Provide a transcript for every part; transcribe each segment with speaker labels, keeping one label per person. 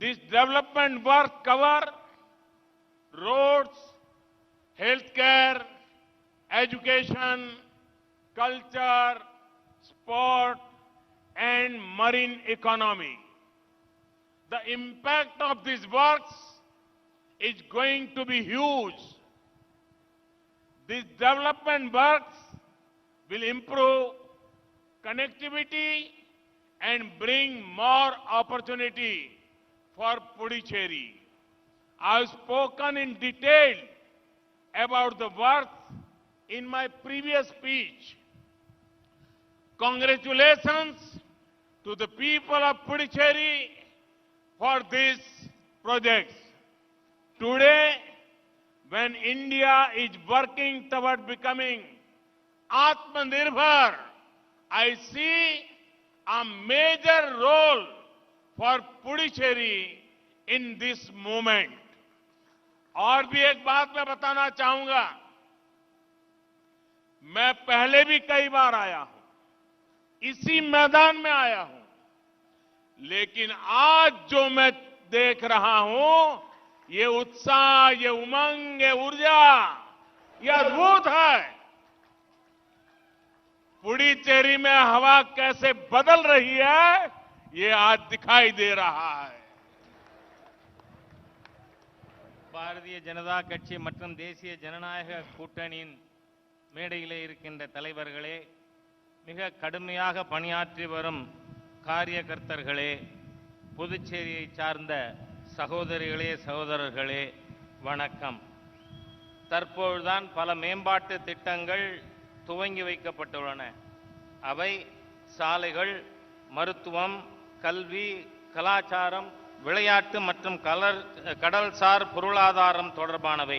Speaker 1: This development work cover roads, healthcare, education, culture, sport, and marine economy. The impact of these works is going to be huge. These development works will improve connectivity and bring more opportunity for Puducherry. I have spoken in detail about the works in my previous speech. Congratulations to the people of Puducherry for these projects. Today, when India is working toward becoming Atmanirbhar, I see a major role for Puducherry in this movement. और भी एक बात मैं बताना चाहूंगा, मैं पहले भी कई बार आया हूं, इसी मैदान में आया हूं, लेकिन आज जो मैं देख रहा हूं, ये उत्साह, ये उमंग, ये ऊर्जा, ये अद्भुत है। पुडुचेरी में हवा कैसे बदल रही है, ये आज दिखाई दे रहा है।
Speaker 2: பாரதிய ஜனதா கட்சி மற்றும் தேசிய ஜனநாயக கூட்டணியின் மேடையிலே இருக்கின்ற தலைவர்களே, மிக கடுமையாக பணியாற்றி வரும் காரியகர்த்தர்களே, புதுச்சேரியை சார்ந்த சகோதரிகளே, சகோதரர்களே, வணக்கம். தற்போதுதான் பல மேம்பாட்டு திட்டங்கள் துவங்கி வைக்கப்பட்டுள்ளன. அவை சாலைகள், மருத்துவம், கல்வி, கலாச்சாரம், விளையாட்டு மற்றும் கடல்சார் பொருளாதாரம் தொடர்பானவை.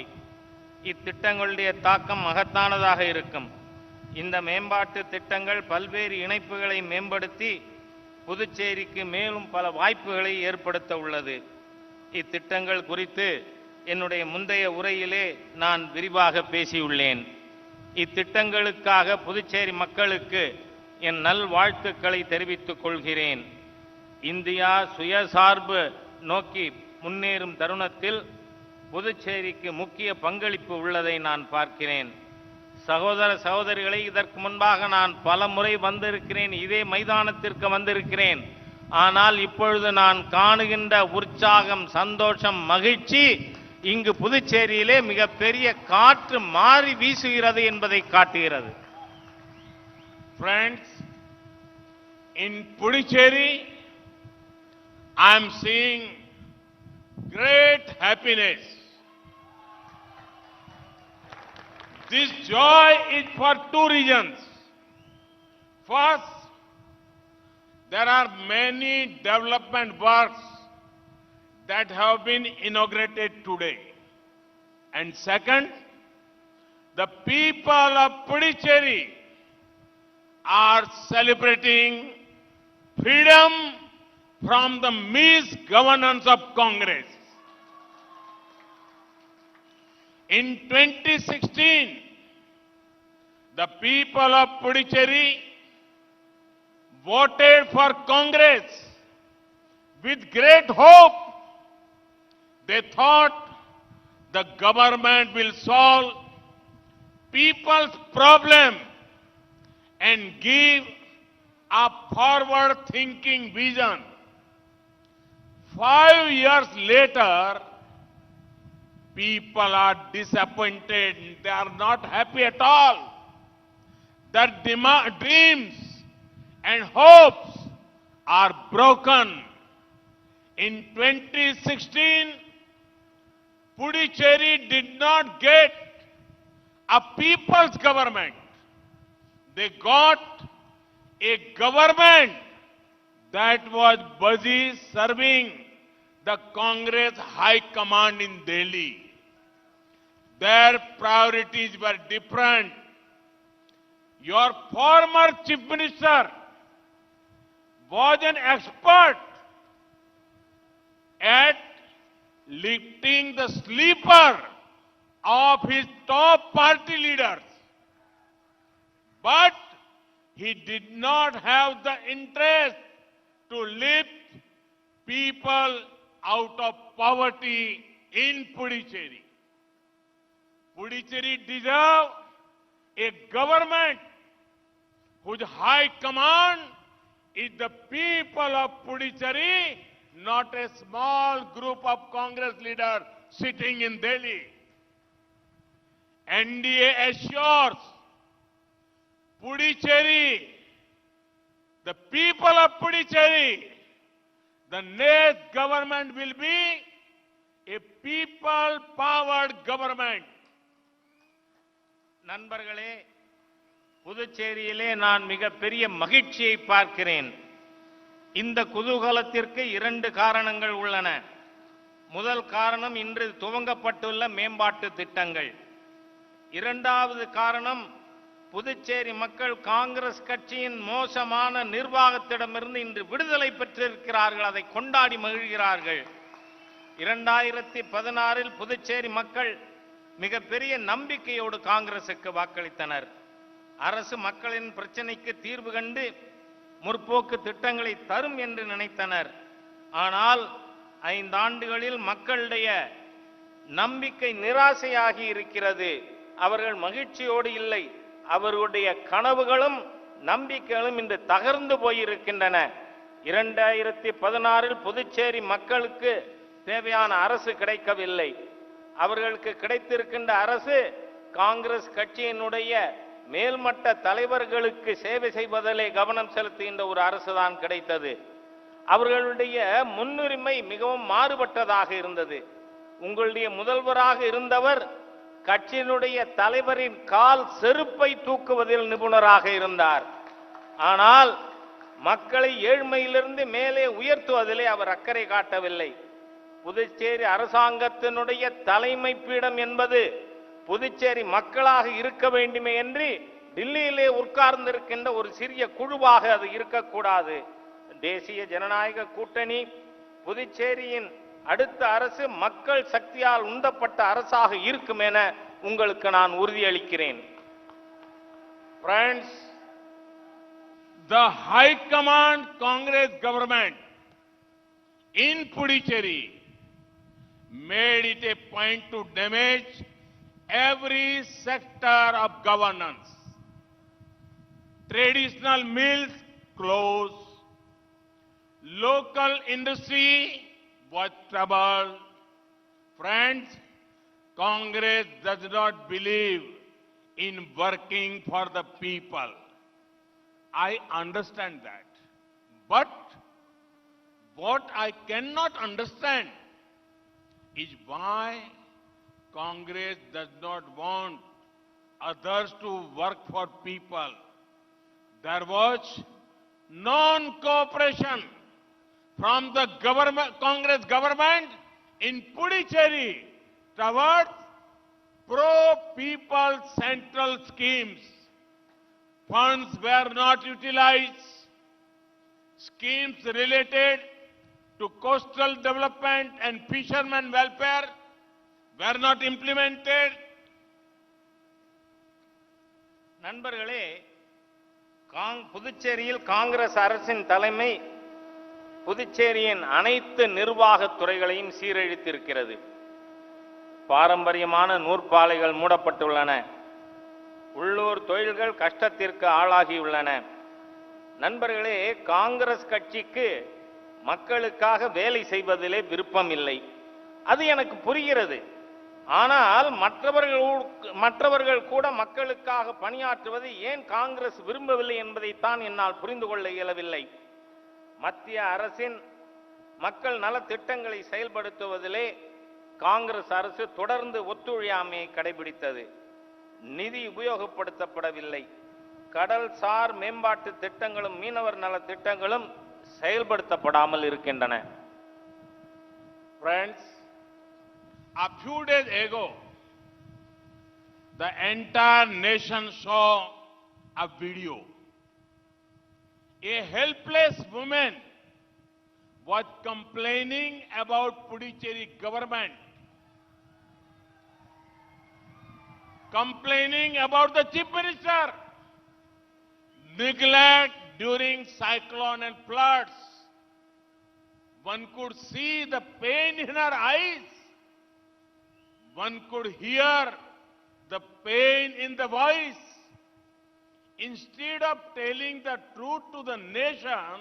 Speaker 2: இத்திட்டங்களுடைய தாக்கம் மகத்தானதாக இருக்கும். இந்த மேம்பாட்டு திட்டங்கள் பல்வேறு இணைப்புகளை மேம்படுத்தி புதுச்சேரிக்கு மேலும் பல வாய்ப்புகளை ஏற்படுத்த உள்ளது. இத்திட்டங்கள் குறித்து என்னுடைய முந்தைய உரையிலே நான் விரிவாக பேசியுள்ளேன். இத்திட்டங்களுக்காக புதுச்சேரி மக்களுக்கு என் நல்வாழ்த்துக்களை தெரிவித்துக் கொள்கிறேன். இந்தியா சுயசார்பு நோக்கி முன்னேறும் தருணத்தில் புதுச்சேரிக்கு முக்கிய பங்களிப்பு உள்ளதை நான் பார்க்கிறேன். சகோதர சகோதரிகளை, இதற்கு முன்பாக நான் பல முறை வந்திருக்கிறேன், இதே மைதானத்திற்கு வந்திருக்கிறேன். ஆனால் இப்பொழுது நான் காணுகின்ற உற்சாகம், சந்தோஷம், மகிழ்ச்சி இங்கு புதுச்சேரியிலே மிகப்பெரிய காற்று மாறி வீசுகிறது என்பதை காட்டுகிறது.
Speaker 1: Friends, in Puducherry, I am seeing great happiness. This joy is for two reasons. First, there are many development works that have been inaugurated today. And second, the people of Puducherry are celebrating freedom from the misgovernance of Congress. In 2016, the people of Puducherry voted for Congress with great hope. They thought the government will solve people's problem and give a forward-thinking vision. 5 years later, people are disappointed. They are not happy at all. Their dreams and hopes are broken. In 2016, Puducherry did not get a people's government. They got a government that was busy serving the Congress High Command in Delhi. Their priorities were different. Your former Chief Minister was an expert at lifting the sleeper of his top party leaders. But he did not have the interest to lift people out of poverty in Puducherry. Puducherry deserve a government whose high command is the people of Puducherry, not a small group of Congress leaders sitting in Delhi. NDA assures Puducherry, the people of Puducherry, the next government will be a people-powered government.
Speaker 2: நண்பர்களே, புதுச்சேரியிலே நான் மிகப்பெரிய மகிழ்ச்சியை பார்க்கிறேன். இந்த குதூகலத்திற்கு 2 காரணங்கள் உள்ளன. முதல் காரணம் இன்று துவங்கப்பட்டுள்ள மேம்பாட்டு திட்டங்கள். இரண்டாவது காரணம் புதுச்சேரி மக்கள் காங்கிரஸ் கட்சியின் மோசமான நிர்வாகத்திடமிருந்து இன்று விடுதலை பெற்றிருக்கிறார்கள். அதை கொண்டாடி மகிழ்கிறார்கள். 2016 புதுச்சேரி மக்கள் மிகப்பெரிய நம்பிக்கையோடு காங்கிரசுக்கு வாக்களித்தனர். அரசு மக்களின் பிரச்சனைக்கு தீர்வு கண்டு முற்போக்கு திட்டங்களை தரும் என்று நினைத்தனர். ஆனால் 5 ஆண்டுகளில் மக்களுடைய நம்பிக்கை நிராசையாகி இருக்கிறது. அவர்கள் மகிழ்ச்சியோடு இல்லை. அவர்களுடைய கனவுகளும் நம்பிக்கைகளும் இன்று தகர்ந்து போயிருக்கின்றன. 2016 புதுச்சேரி மக்களுக்கு தேவையான அரசு கிடைக்கவில்லை. அவர்களுக்கு கிடைத்திருக்கின்ற அரசு காங்கிரஸ் கட்சியினுடைய மேல்மட்ட தலைவர்களுக்கு சேவை செய்வதிலே கவனம் செலுத்துகின்ற ஒரு அரசுதான் கிடைத்தது. அவர்களுடைய முன்னுரிமை மிகவும் மாறுபட்டதாக இருந்தது. உங்களுடைய முதல்வராக இருந்தவர் கட்சியினுடைய தலைவரின் கால் செருப்பை தூக்குவதில் நிபுணராக இருந்தார். ஆனால் மக்களை ஏழ்மையிலிருந்து மேலே உயர்த்துவதிலே அவர் அக்கறை காட்டவில்லை. புதுச்சேரி அரசாங்கத்தினுடைய தலைமை பீடம் என்பது புதுச்சேரி மக்களாக இருக்க வேண்டுமே என்று டில்லியிலே உட்கார்ந்திருக்கின்ற ஒரு சிறிய குழுவாக அது இருக்கக்கூடாது. தேசிய ஜனநாயக கூட்டணி புதுச்சேரியின் அடுத்த அரசு மக்கள் சக்தியால் உந்தப்பட்ட அரசாக இருக்கும் என உங்களுக்கு நான் உறுதியளிக்கிறேன்.
Speaker 1: Friends, the High Command Congress government in Puducherry made it a point to damage every sector of governance. Traditional mills closed, local industry was troubled. Friends, Congress does not believe in working for the people. I understand that. But what I cannot understand is why Congress does not want others to work for people. There was non-cooperation from the Congress government in Puducherry towards pro-people central schemes. Funds were not utilized. Schemes related to coastal development and fishermen welfare were not implemented.
Speaker 2: நண்பர்களே, புதுச்சேரியில் காங்கிரஸ் அரசின் தலைமை புதுச்சேரியின் அனைத்து நிர்வாகத் துறைகளையும் சீரழித்திருக்கிறது. பாரம்பரியமான நூற்பாலைகள் மூடப்பட்டுள்ளன. உள்ளூர் தொழில்கள் கஷ்டத்திற்கு ஆளாகியுள்ளன. நண்பர்களே, காங்கிரஸ் கட்சிக்கு மக்களுக்காக வேலை செய்வதிலே விருப்பம் இல்லை. அது எனக்கு புரிகிறது. ஆனால் மற்றவர்கள் கூட மக்களுக்காக பணியாற்றுவதை ஏன் காங்கிரஸ் விரும்பவில்லை என்பதைத்தான் என்னால் புரிந்து கொள்ள இயலவில்லை. மத்திய அரசின் மக்கள் நல திட்டங்களை செயல்படுத்துவதிலே காங்கிரஸ் அரசு தொடர்ந்து ஒத்துழையாமையை கடைபிடித்தது. நிதி உபயோகப்படுத்தப்படவில்லை. கடல் சார் மேம்பாட்டு திட்டங்களும் மீனவர் நல திட்டங்களும் செயல்படுத்தப்படாமல் இருக்கின்றன.
Speaker 1: Friends, a few days ago, the entire nation saw a video. A helpless woman was complaining about Puducherry government, complaining about the chief minister, neglect during cyclone and floods. One could see the pain in her eyes. One could hear the pain in the voice. Instead of telling the truth to the nation,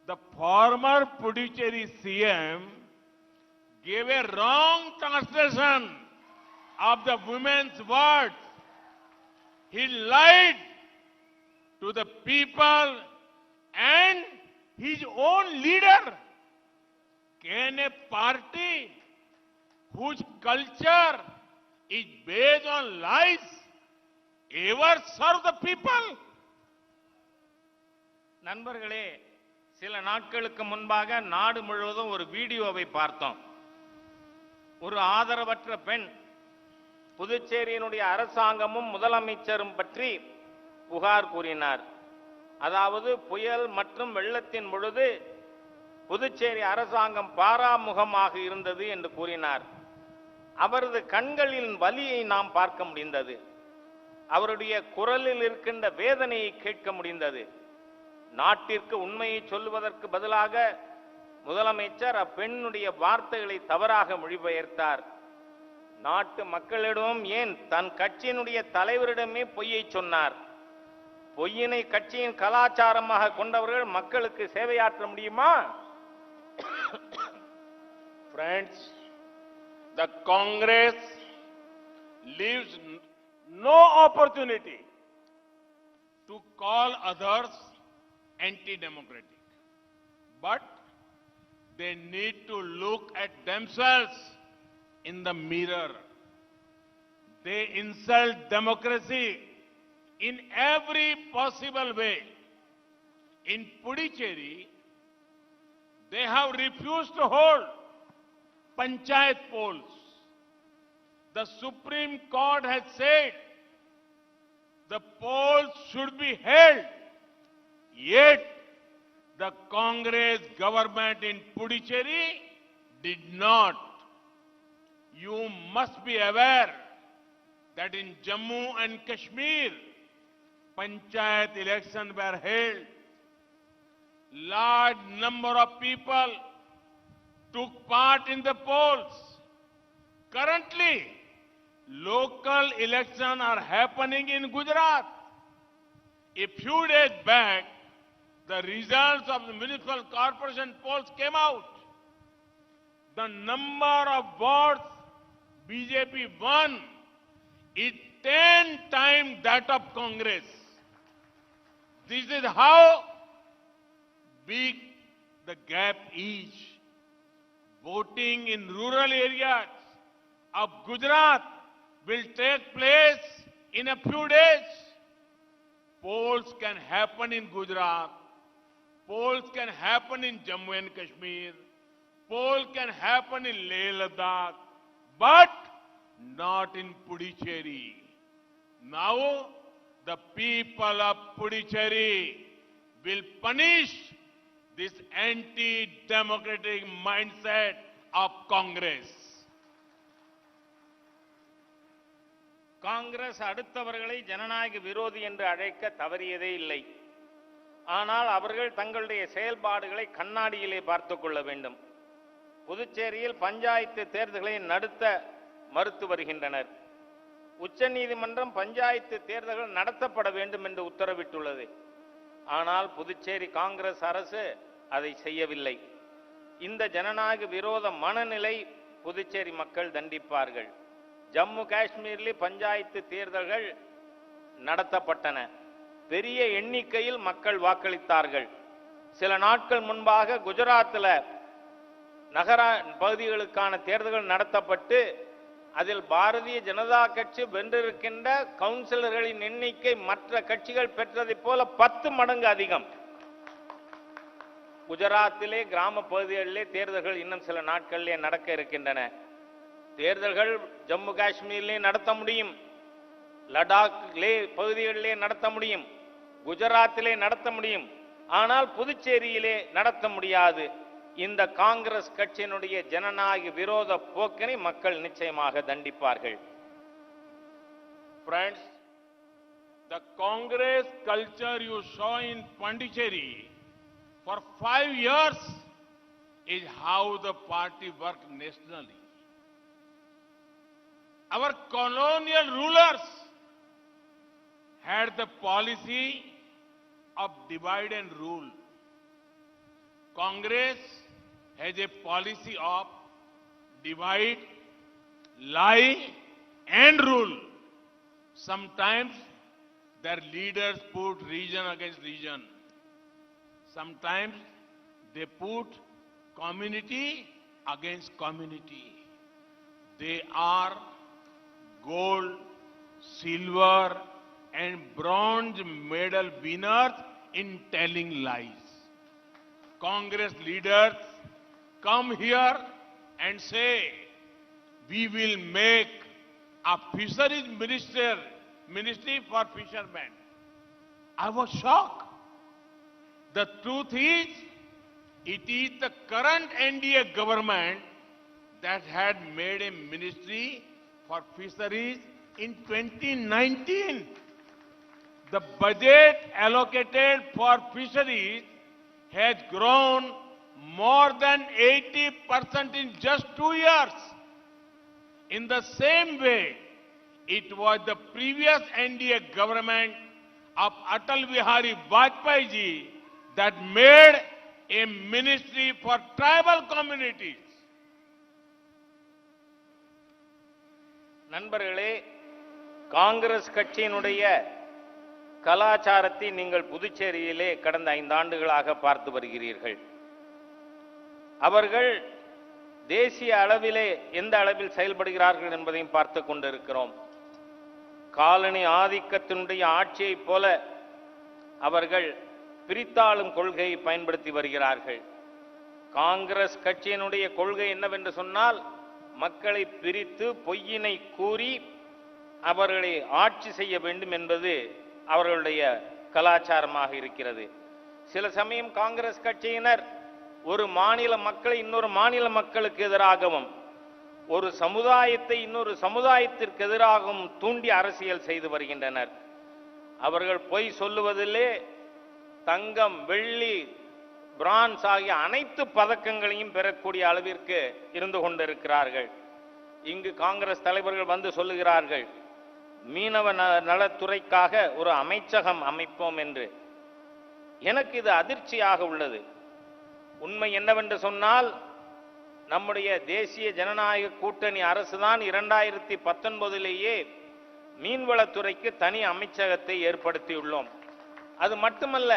Speaker 1: the former Puducherry CM gave a wrong translation of the women's words. He lied to the people and his own leader. Can a party whose culture is based on lies ever serve the people?
Speaker 2: நண்பர்களே, சில நாட்களுக்கு முன்பாக நாடு முழுவதும் ஒரு வீடியோவை பார்த்தோம். ஒரு ஆதரவற்ற பெண் புதுச்சேரியினுடைய அரசாங்கமும் முதலமைச்சரும் பற்றி புகார் கூறினார். அதாவது புயல் மற்றும் வெள்ளத்தின் பொழுது புதுச்சேரி அரசாங்கம் பாராமுகமாக இருந்தது என்று கூறினார். அவரது கண்களின் வலியை நாம் பார்க்க முடிந்தது. அவருடைய குரலில் இருக்கின்ற வேதனையை கேட்க முடிந்தது. நாட்டிற்கு உண்மையை சொல்லுவதற்கு பதிலாக முதலமைச்சர் அப்பெண்ணுடைய வார்த்தைகளை தவறாக மொழிபெயர்த்தார். நாட்டு மக்களிடம் ஏன் தன் கட்சியினுடைய தலைவரிடமே பொய்யை சொன்னார். பொய்யினை கட்சியின் கலாச்சாரமாக கொண்டவர்கள் மக்களுக்கு சேவையாற்ற முடியுமா?
Speaker 1: Friends, the Congress leaves no opportunity to call others anti-democratic. But they need to look at themselves in the mirror. They insult democracy in every possible way. In Puducherry, they have refused to hold panchayat polls. The Supreme Court has said the polls should be held. Yet, the Congress government in Puducherry did not. You must be aware that in Jammu and Kashmir, panchayat elections were held. Large number of people took part in the polls. Currently, local elections are happening in Gujarat. A few days back, the results of the municipal corporation polls came out. The number of votes BJP won is 10 times that of Congress. This is how big the gap is. Voting in rural areas of Gujarat will take place in a few days. Polls can happen in Gujarat. Polls can happen in Jammu and Kashmir. Polls can happen in Leh Ladakh, but not in Puducherry. Now, the people of Puducherry will punish this anti-democratic mindset of Congress.
Speaker 2: Congress அடுத்தவர்களை ஜனநாயக விரோதி என்று அழைக்க தவறியதே இல்லை. ஆனால் அவர்கள் தங்களுடைய செயல்பாடுகளை கண்ணாடியிலே பார்த்துக் கொள்ள வேண்டும். புதுச்சேரியில் பஞ்சாயத்து தேர்தல்களை நடத்த மறுத்து வருகின்றனர். உச்சநீதிமன்றம் பஞ்சாயத்து தேர்தல்கள் நடத்தப்பட வேண்டும் என்று உத்தரவிட்டுள்ளது. ஆனால் புதுச்சேரி காங்கிரஸ் அரசு அதை செய்யவில்லை. இந்த ஜனநாயக விரோத மனநிலை புதுச்சேரி மக்கள் தண்டிப்பார்கள். ஜம்மு காஷ்மீரில் பஞ்சாயத்து தேர்தல்கள் நடத்தப்பட்டன. பெரிய எண்ணிக்கையில் மக்கள் வாக்களித்தார்கள். சில நாட்கள் முன்பாக குஜராத்தில் நகர பகுதிகளுக்கான தேர்தல்கள் நடத்தப்பட்டு அதில் பாரதிய ஜனதா கட்சி வென்றிருக்கின்ற கவுன்சிலர்களின் எண்ணிக்கை மற்ற கட்சிகள் பெற்றதைப் போல 10 மடங்கு அதிகம். குஜராத்திலே கிராம பகுதிகளிலே தேர்தல்கள் இன்னும் சில நாட்களிலே நடக்க இருக்கின்றன. தேர்தல்கள் ஜம்மு காஷ்மீரிலே நடத்த முடியும், லடாக்கிலே பகுதிகளிலே நடத்த முடியும், குஜராத்திலே நடத்த முடியும். ஆனால் புதுச்சேரியிலே நடத்த முடியாது. இந்த காங்கிரஸ் கட்சியினுடைய ஜனநாயக விரோத போக்கினை மக்கள் நிச்சயமாக தண்டிப்பார்கள்.
Speaker 1: Friends, the Congress culture you saw in Pondicherry for 5 years is how the party worked nationally. Our colonial rulers had the policy of divide and rule. Congress has a policy of divide, lie, and rule. Sometimes their leaders put region against region. Sometimes they put community against community. They are gold, silver, and bronze medal winners in telling lies. Congress leaders come here and say, we will make a fisheries ministry for fishermen. I was shocked. The truth is, it is the current NDA government that had made a ministry for fisheries in 2019. The budget allocated for fisheries has grown more than 80% in just 2 years. In the same way, it was the previous NDA government of Atal Bihari Vajpayee ji that made a ministry for tribal communities.
Speaker 2: நண்பர்களே, காங்கிரஸ் கட்சியினுடைய கலாச்சாரத்தை நீங்கள் புதுச்சேரியிலே கடந்த 5 ஆண்டுகளாக பார்த்து வருகிறீர்கள். அவர்கள் தேசிய அளவிலே எந்த அளவில் செயல்படுகிறார்கள் என்பதையும் பார்த்து கொண்டிருக்கிறோம். காலனி ஆதிக்கத்தினுடைய ஆட்சியைப் போல அவர்கள் பிரித்தாளும் கொள்கையை பயன்படுத்தி வருகிறார்கள். காங்கிரஸ் கட்சியினுடைய கொள்கை என்னவென்று சொன்னால், மக்களை பிரித்து பொய்யினை கூறி அவர்களை ஆட்சி செய்ய வேண்டும் என்பது அவர்களுடைய கலாச்சாரமாக இருக்கிறது. சில சமயம் காங்கிரஸ் கட்சியினர் ஒரு மாநில மக்களை இன்னொரு மாநில மக்களுக்கு எதிராகவும், ஒரு சமுதாயத்தை இன்னொரு சமுதாயத்திற்கு எதிராகவும் தூண்டி அரசியல் செய்து வருகின்றனர். அவர்கள் பொய் சொல்லுவதிலே தங்கம், வெள்ளி, பிரான்ஸ் ஆகிய அனைத்து பதக்கங்களையும் பெறக்கூடிய அளவிற்கு இருந்து கொண்டிருக்கிறார்கள். இங்கு காங்கிரஸ் தலைவர்கள் வந்து சொல்லுகிறார்கள், மீனவ நலத்துறைக்காக ஒரு அமைச்சகம் அமைப்போம் என்று. எனக்கு இது அதிர்ச்சியாக உள்ளது. உண்மை என்னவென்று சொன்னால், நம்முடைய தேசிய ஜனநாயக கூட்டணி அரசுதான் 2019 மீன்வளத்துறைக்கு தனி அமைச்சகத்தை ஏற்படுத்தியுள்ளோம். அது மட்டுமல்ல,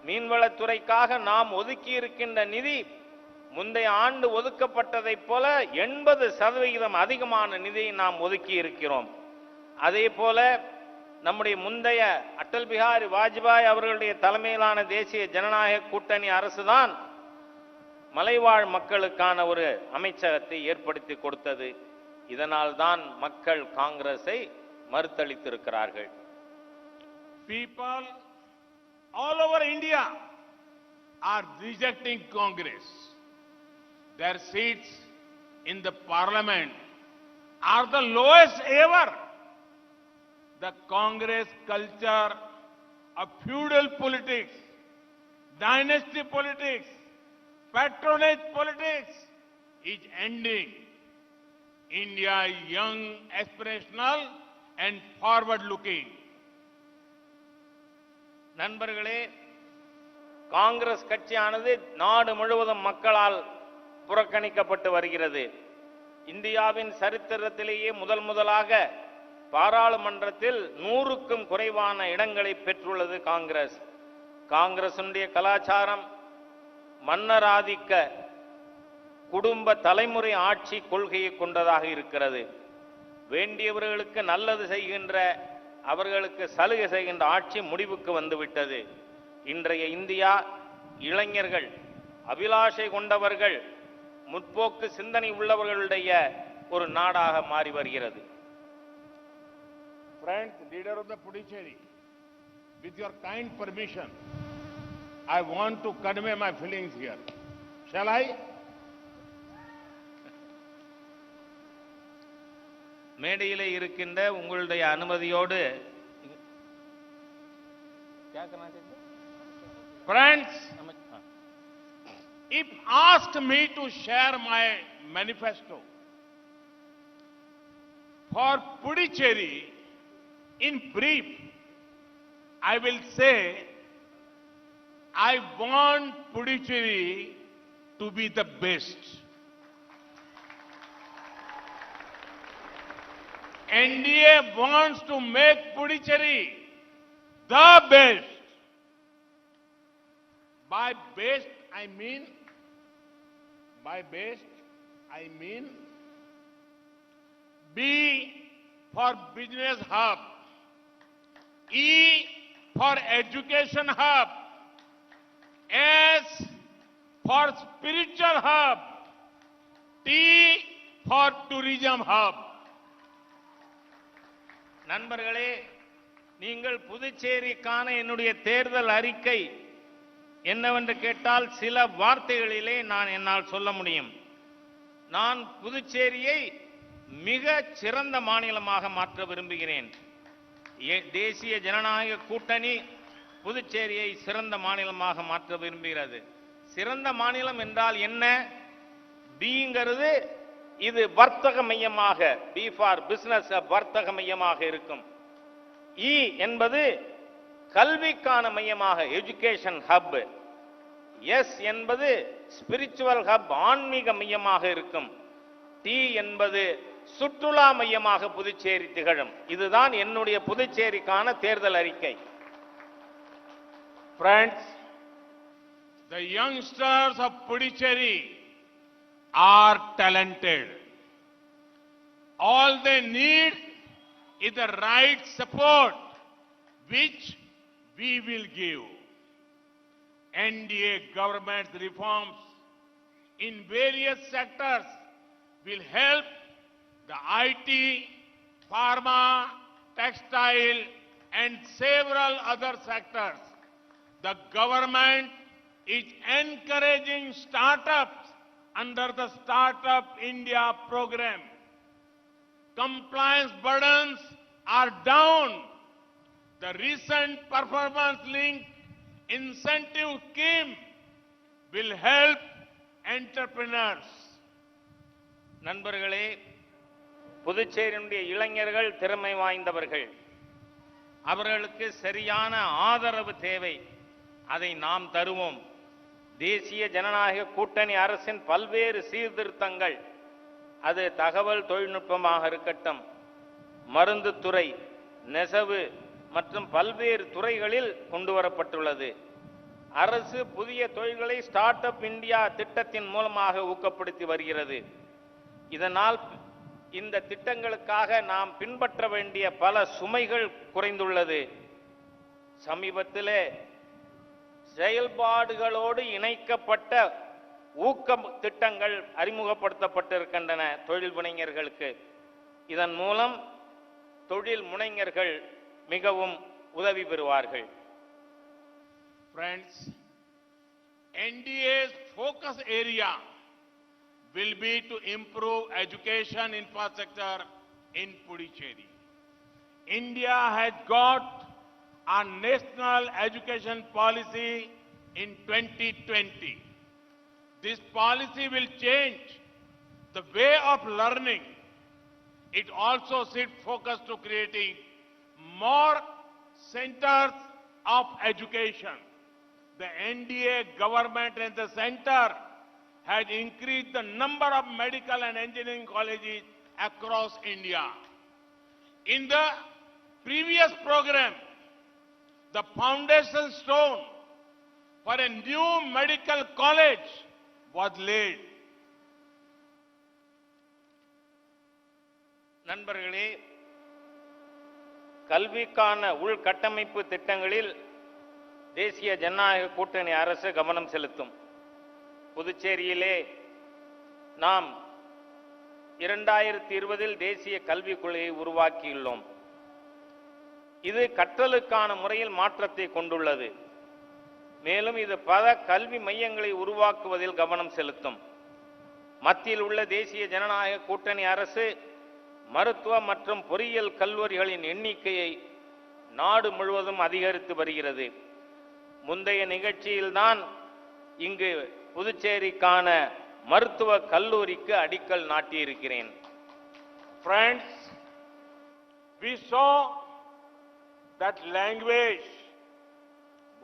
Speaker 2: மீன்வளத்துறைக்காக நாம் ஒதுக்கி இருக்கின்ற நிதி முந்தைய ஆண்டு ஒதுக்கப்பட்டதைப் போல 80% அதிகமான நிதியை நாம் ஒதுக்கி இருக்கிறோம். அதே போல நம்முடைய முந்தைய அடல் பிஹாரி வாஜ்பாய் அவர்களுடைய தலைமையிலான தேசிய ஜனநாயக கூட்டணி அரசுதான் மலைவாழ் மக்களுக்கான ஒரு அமைச்சகத்தை ஏற்படுத்தி கொடுத்தது. இதனால் தான் மக்கள் காங்கிரஸை மறுத்தளித்திருக்கிறார்கள்.
Speaker 1: People all over India are rejecting Congress. Their seats in the parliament are the lowest ever. The Congress culture of feudal politics, dynasty politics, patronage politics is ending. India is young, aspirational and forward-looking.
Speaker 2: நண்பர்களே, காங்கிரஸ் கட்சியானது நாடு முழுவதும் மக்களால் புறக்கணிக்கப்பட்டு வருகிறது. இந்தியாவின் சரித்திரத்திலேயே முதலாக பாராளுமன்றத்தில் 100க்கும் குறைவான இடங்களை பெற்றுள்ளது காங்கிரஸ். காங்கிரசுடைய கலாச்சாரம் மன்னராதிக்க குடும்ப தலைமுறை ஆட்சி கொள்கையை கொண்டதாக இருக்கிறது. வேண்டியவர்களுக்கு நல்லது செய்கின்ற, அவர்களுக்கு சலுகை செய்கின்ற ஆட்சி முடிவுக்கு வந்துவிட்டது. இன்றைய இந்தியா இளைஞர்கள், அபிலாஷை கொண்டவர்கள், முற்போக்கு சிந்தனை உள்ளவர்களுடைய ஒரு நாடாக மாறி வருகிறது.
Speaker 1: Friends, leader of the Puducherry, with your kind permission, I want to convey my feelings here. Shall I?
Speaker 2: மேடையிலே இருக்கின்ற உங்களுடைய அனுமதியோடு
Speaker 1: Friends, if asked me to share my manifesto for Puducherry in brief, I will say I want Puducherry to be the best. NDA wants to make Puducherry the best. By best, I mean B for business hub, E for education hub, S for spiritual hub, T for tourism hub.
Speaker 2: நண்பர்களே, நீங்கள் புதுச்சேரிக்கான என்னுடைய தேர்தல் அறிக்கை என்னவென்று கேட்டால் சில வார்த்தைகளிலே என்னால் சொல்ல முடியும். நான் புதுச்சேரியை மிக சிறந்த மாநிலமாக மாற்ற விரும்புகிறேன். தேசிய ஜனநாயக கூட்டணி புதுச்சேரியை சிறந்த மாநிலமாக மாற்ற விரும்புகிறது. சிறந்த மாநிலம் என்றால் என்ன? பிங்கிறது இது வர்த்தக மையமாக, பி ஃபார் பிசினஸ், வர்த்தக மையமாக இருக்கும். இ என்பது கல்விக்கான மையமாக, எஜுகேஷன் ஹப். எஸ் என்பது ஸ்பிரிச்சுவல் ஹப், ஆன்மீக மையமாக இருக்கும். டி என்பது சுற்றுலா மையமாக புதுச்சேரி திகழும். இதுதான் என்னுடைய புதுச்சேரிக்கான தேர்தல் அறிக்கை.
Speaker 1: Friends, the youngsters of Puducherry are talented. All they need is the right support, which we will give. NDA government's reforms in various sectors will help the IT, pharma, textile, and several other sectors. The government is encouraging startups under the Startup India program. Compliance burdens are down. The recent performance-linked incentive scheme will help entrepreneurs.
Speaker 2: நண்பர்களே, புதுச்சேரியினுடைய இளைஞர்கள் திறமை வாய்ந்தவர்கள். அவர்களுக்கு சரியான ஆதரவு தேவை. அதை நாம் தருவோம். தேசிய ஜனநாயக கூட்டணி அரசின் பல்வேறு சீர்திருத்தங்கள், அது தகவல் தொழில்நுட்பமாக இருக்கட்டும், மருந்து துறை, நெசவு மற்றும் பல்வேறு துறைகளில் கொண்டு வரப்பட்டுள்ளது. அரசு புதிய தொழில்களை ஸ்டார்ட் அப் இந்தியா திட்டத்தின் மூலமாக ஊக்கப்படுத்தி வருகிறது. இதனால் இந்த திட்டங்களுக்காக நாம் பின்பற்ற வேண்டிய பல சுமைகள் குறைந்துள்ளது. சமீபத்திலே செயல்பாடுகளோடு இணைக்கப்பட்ட ஊக்க திட்டங்கள் அறிமுகப்படுத்தப்பட்டிருக்கின்றன தொழில் முனைஞர்களுக்கு. இதன் மூலம் தொழில் முனைஞர்கள் மிகவும் உதவி பெறுவார்கள்.
Speaker 1: Friends, NDA's focus area will be to improve education infrastructure in Puducherry. India has got a national education policy in 2020. This policy will change the way of learning. It also shifts focus to creating more centers of education. The NDA government and the center has increased the number of medical and engineering colleges across India. In the previous program, the foundation stone for a new medical college was laid.
Speaker 2: நண்பர்களே, கல்விக்கான உள்கட்டமைப்பு திட்டங்களில் தேசிய ஜனநாயக கூட்டணி அரசு கவனம் செலுத்தும். புதுச்சேரியிலே நாம் 2020 தேசிய கல்விக் கொள்கையை உருவாக்கியுள்ளோம். இது கற்றலுக்கான முறையில் மாற்றத்தை கொண்டுள்ளது. மேலும் இது பல கல்வி மையங்களை உருவாக்குவதில் கவனம் செலுத்தும். மத்தியில் உள்ள தேசிய ஜனநாயக கூட்டணி அரசு மருத்துவ மற்றும் பொறியியல் கல்லூரிகளின் எண்ணிக்கையை நாடு முழுவதும் அதிகரித்து வருகிறது. முந்தைய நிகழ்ச்சியில்தான் இங்கு புதுச்சேரிக்கான மருத்துவ கல்லூரிக்கு அடிக்கல் நாட்டியிருக்கிறேன்.
Speaker 1: Friends, we saw that language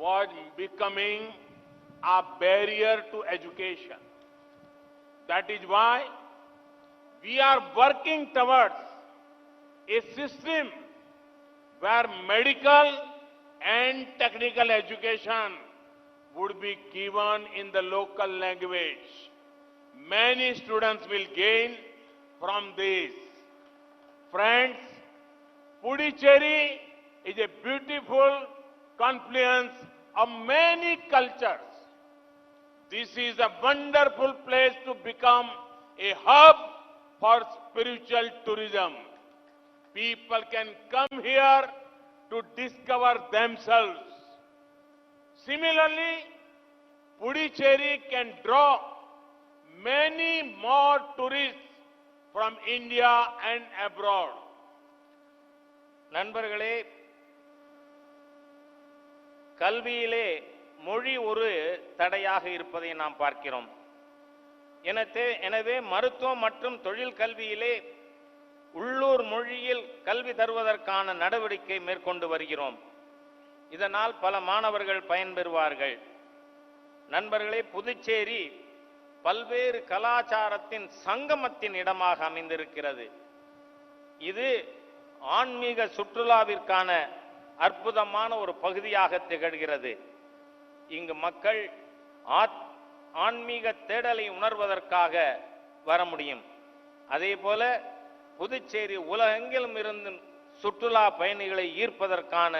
Speaker 1: was becoming a barrier to education. That is why we are working towards a system where medical and technical education would be given in the local language. Many students will gain from this. Friends, Puducherry is a beautiful confluence of many cultures. This is a wonderful place to become a hub for spiritual tourism. People can come here to discover themselves. Similarly, Puducherry can draw many more tourists from India and abroad.
Speaker 2: நண்பர்களே, கல்வியிலே மொழி ஒரு தடையாக இருப்பதை நாம் பார்க்கிறோம். எனவே மருத்துவம் மற்றும் தொழில் கல்வியிலே உள்ளூர் மொழியில் கல்வி தருவதற்கான நடவடிக்கை மேற்கொண்டு வருகிறோம். இதனால் பல மாணவர்கள் பயன்பெறுவார்கள். நண்பர்களே, புதுச்சேரி பல்வேறு கலாச்சாரத்தின் சங்கமத்தின் இடமாக அமைந்திருக்கிறது. இது ஆன்மீக சுற்றுலாவிற்கான அற்புதமான ஒரு பகுதியாக திகழ்கிறது. இங்கு மக்கள் ஆன்மீக தேடலை உணர்வதற்காக வர முடியும். அதே போல புதுச்சேரி உலகெங்கிலும் இருந்து சுற்றுலா பயணிகளை ஈர்ப்பதற்கான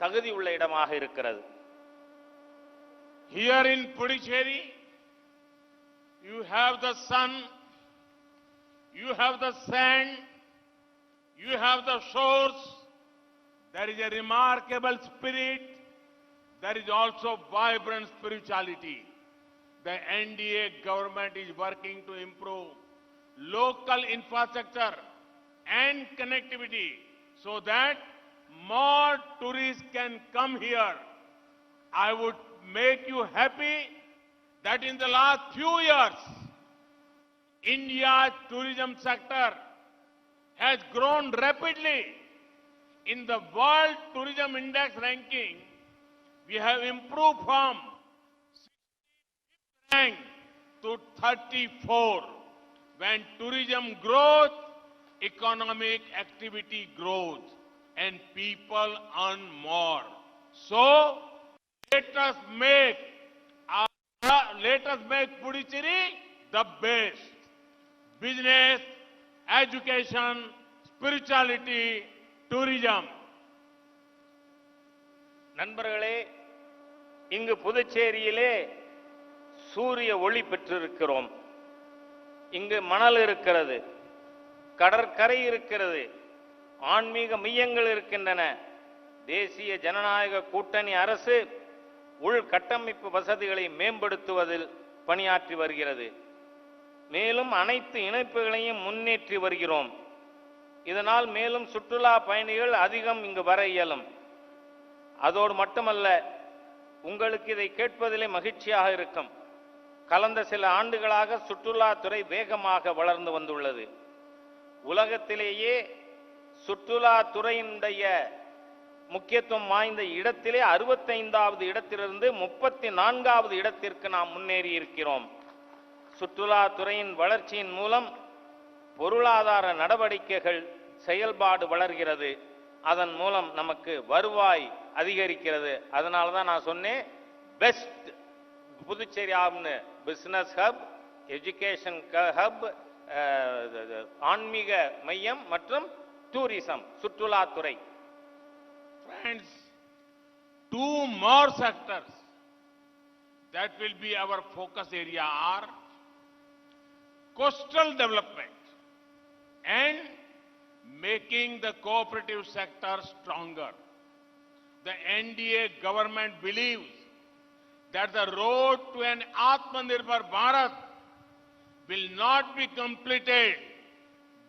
Speaker 2: தகுதி உள்ள இடமாக இருக்கிறது.
Speaker 1: Here in Puducherry, you have the sun, you have the sand, you have the shores. There is a remarkable spirit. There is also vibrant spirituality. The NDA government is working to improve local infrastructure and connectivity so that more tourists can come here. I would make you happy that in the last few years, India's tourism sector has grown rapidly. In the World Tourism Index ranking, we have improved from 65th rank to 34. When tourism grows, economic activity grows and people earn more. So, let us make Puducherry the best. Business, education, spirituality, tourism.
Speaker 2: நண்பர்களே, இங்கு புதுச்சேரியிலே சூரிய ஒளி பெற்றிருக்கிறோம். இங்கு மணல் இருக்கிறது, கடற்கரை இருக்கிறது, ஆன்மீக மையங்கள் இருக்கின்றன. தேசிய ஜனநாயக கூட்டணி அரசு உள்கட்டமைப்பு வசதிகளை மேம்படுத்துவதில் பணியாற்றி வருகிறது. மேலும் அனைத்து இணைப்புகளையும் முன்னேற்றி வருகிறோம். இதனால் மேலும் சுற்றுலா பயணிகள் அதிகம் இங்கு வர இயலும். அதோடு மட்டுமல்ல, உங்களுக்கு இதை கேட்பதிலே மகிழ்ச்சியாக இருக்கும். கடந்த சில ஆண்டுகளாக சுற்றுலாத்துறை வேகமாக வளர்ந்து வந்துள்ளது. உலகத்திலேயே சுற்றுலாத்துறையினுடைய முக்கியத்துவம் வாய்ந்த இடத்திலே 65வது இடத்திலிருந்து 34வது இடத்திற்கு நாம் முன்னேறி இருக்கிறோம். சுற்றுலாத்துறையின் வளர்ச்சியின் மூலம் பொருளாதார நடவடிக்கைகள் செயல்பாடு வளர்கிறது. அதன் மூலம் நமக்கு வருவாய் அதிகரிக்கிறது. அதனால தான் நான் சொன்னேன், பெஸ்ட் புதுச்சேரி ஆம்னு பிசினஸ் ஹப், எஜுகேஷன் ஹப், ஆன்மீக மையம் மற்றும் டூரிசம் சுற்றுலாத்துறை.
Speaker 1: Friends, two more sectors that will be our focus area are coastal development and making the cooperative sector stronger. The NDA government believes that the road to an Atmanirbhar Bharat will not be completed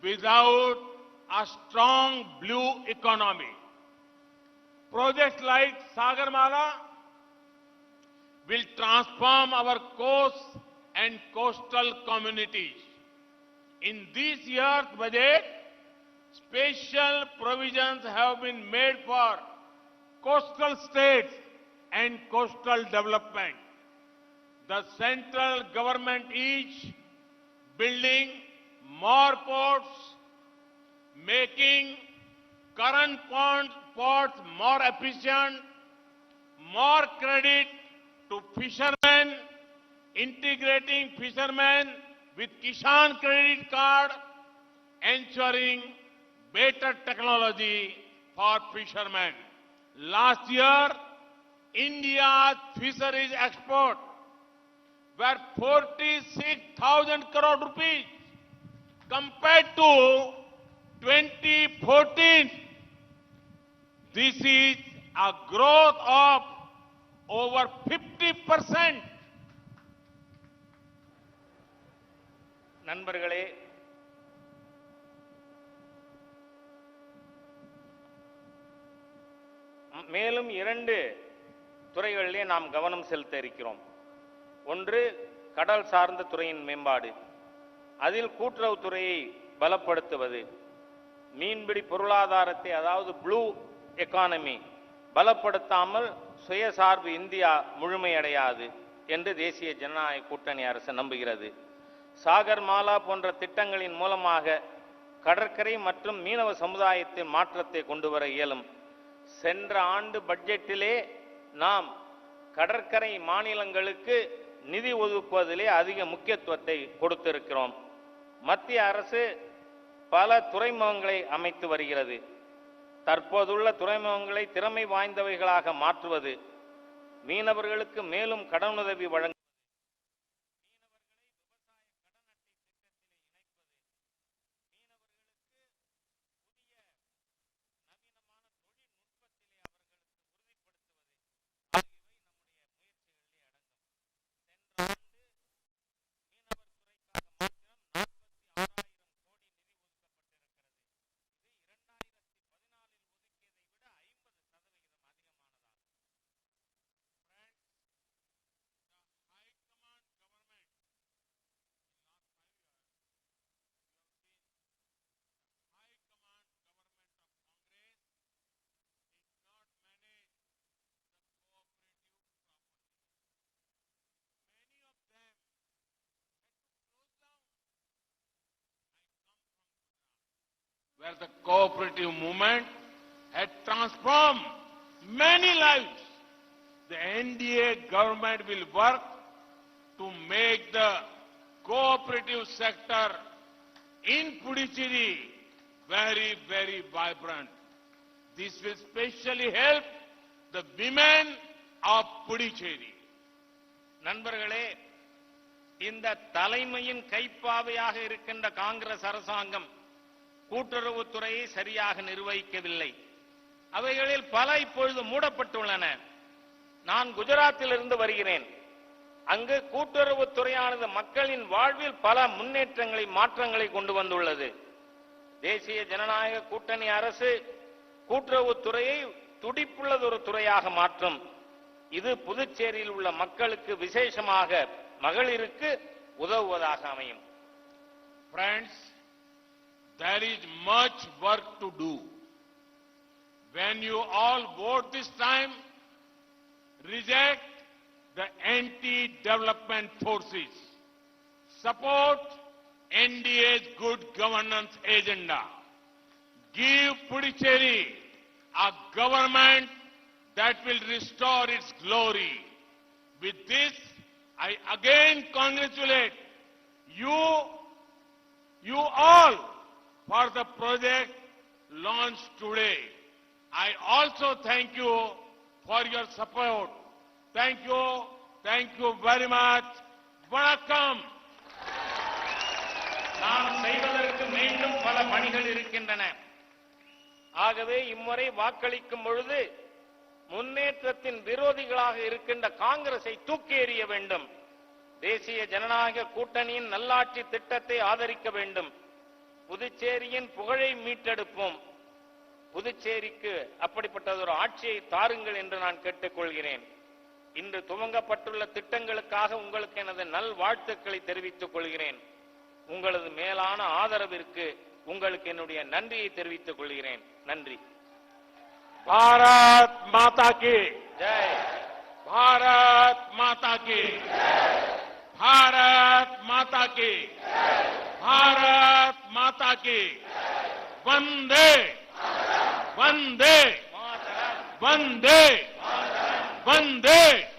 Speaker 1: without a strong blue economy. Projects like Sagarmala will transform our coasts and coastal communities. In this year's budget, special provisions have been made for coastal states and coastal development. The central government is building more ports, making current ports more efficient, more credit to fishermen, integrating fishermen with Kishan credit card, ensuring better technology for fishermen. Last year, India's fisheries export were 46,000 crore rupees compared to 2014. This is a growth of over 50%.
Speaker 2: நண்பர்களே, மேலும் 2 துறைகளிலே நாம் கவனம் செலுத்த இருக்கிறோம். ஒன்று கடல் சார்ந்த துறையின் மேம்பாடு. அதில் கூட்டுறவுத்துறையை பலப்படுத்துவது, மீன்பிடி பொருளாதாரத்தை அதாவது ப்ளூ எக்கானமி பலப்படுத்தாமல் சுயசார்பு இந்தியா முழுமையடையாது என்று தேசிய ஜனநாயக கூட்டணி அரசு நம்புகிறது. சாகர் மாலா போன்ற திட்டங்களின் மூலமாக கடற்கரை மற்றும் மீனவ சமுதாயத்தின் மாற்றத்தை கொண்டு வர இயலும். சென்ற ஆண்டு பட்ஜெட்டிலே நாம் கடற்கரை மாநிலங்களுக்கு நிதி ஒதுக்குவதிலே அதிக முக்கியத்துவத்தை கொடுத்திருக்கிறோம். மத்திய அரசு பல துறைமுகங்களை அமைத்து வருகிறது. தற்போதுள்ள துறைமுகங்களை திறமை வாய்ந்தவைகளாக மாற்றுவது, மீனவர்களுக்கு மேலும் கடனுதவி வழங்க
Speaker 1: where the cooperative movement had transformed many lives. The NDA government will work to make the cooperative sector in Puducherry very, very vibrant. This will specially help the women of Puducherry. நண்பர்களே, இந்த தலைமையின் கைப்பாவையாக இருக்கின்ற காங்கிரஸ் அரசாங்கம் கூட்டுறவுத்துறையை சரியாக நிர்வகிக்கவில்லை. அவைகளில் பல இப்பொழுது மூடப்பட்டுள்ளன. நான் குஜராத்தில் இருந்து வருகிறேன். அங்கு கூட்டுறவுத்துறையானது மக்களின் வாழ்வில் பல முன்னேற்றங்களை, மாற்றங்களை கொண்டு வந்துள்ளது. தேசிய ஜனநாயக கூட்டணி அரசு கூட்டுறவுத்துறையை துடிப்புள்ளதொரு துறையாக மாற்றும். இது புதுச்சேரியில் உள்ள மக்களுக்கு, விசேஷமாக மகளிருக்கு உதவுவதாக அமையும். Friends, there is much work to do. When you all vote this time, reject the anti-development forces. Support NDA's good governance agenda. Give Puducherry a government that will restore its glory. With this, I again congratulate you all for the project launched today. I also thank you for your support. Thank you very much. Vanakkam.
Speaker 2: நாம் செய்வதற்கு மீண்டும் பல பணிகள் இருக்கின்றன. ஆகவே இம்முறை வாக்களிக்கும் பொழுது முன்னேற்றத்தின் விரோதிகளாக இருக்கின்ற காங்கிரஸை தூக்கி எறிய வேண்டும். தேசிய ஜனநாயக கூட்டணியின் நல்லாட்சி திட்டத்தை ஆதரிக்க வேண்டும். புதுச்சேரியின் புகழை மீட்டெடுப்போம். புதுச்சேரிக்கு அப்படிப்பட்ட ஒரு ஆட்சியை தாருங்கள் என்று நான் கேட்டுக்கொள்கிறேன். இன்று துவங்கப்பட்டுள்ள திட்டங்களுக்காக உங்களுக்கு எனது நல்வாழ்த்துக்களை தெரிவித்துக் கொள்கிறேன். உங்களது மேலான ஆதரவிற்கு உங்களுக்கு என்னுடைய நன்றியை தெரிவித்துக் கொள்கிறேன். நன்றி.
Speaker 1: भारत माता की
Speaker 2: ஜெய்.
Speaker 1: भारत माता की भारत माता की भारत माता की वंदे वंदे
Speaker 2: மாதரம்.
Speaker 1: वंदे वंदे